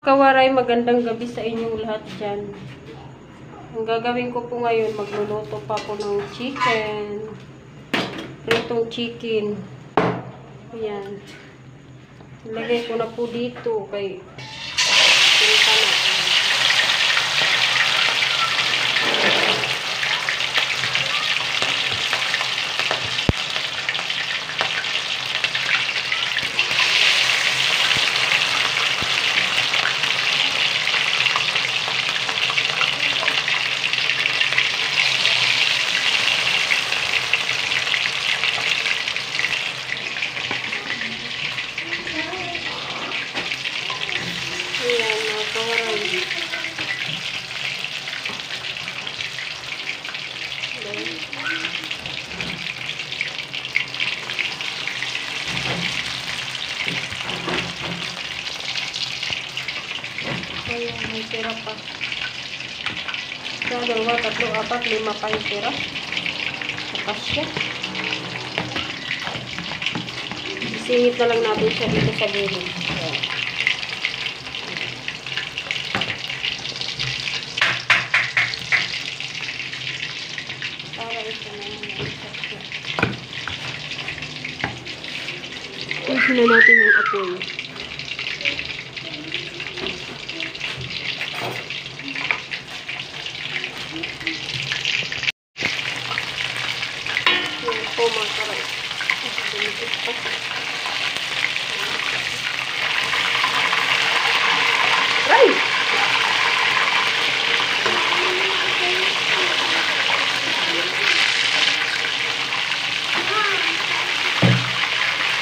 Kawaray, magandang gabi sa inyong lahat dyan. Ang gagawin ko po ngayon, magluluto pa po ng chicken. Pritong chicken. Ayan. Ilagay ko na po dito kay pinta na. Ayan, mga kawaray. Ayan, may tira pa. Isang, dalawa, tatlo, apat, lima pa yung tira. Tapas siya. Isingit na lang natin siya dito sa gilid. Tusin na natin yung apoy. Yung po mga karay. Ay!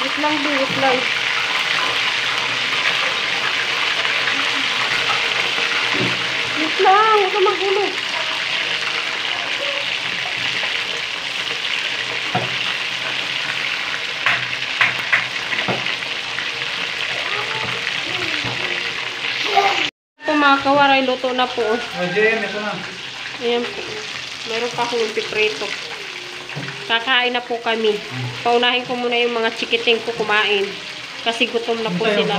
Wait lang, wait lang. Wait lang, huwag ka magulo. Ito mga kawaray, luto na po. Ito na. Ayan po. Meron pa akong piprito. Kakain na po kami. Paunahin ko muna yung mga chikiting ko kumain. Kasi gutom na po sila.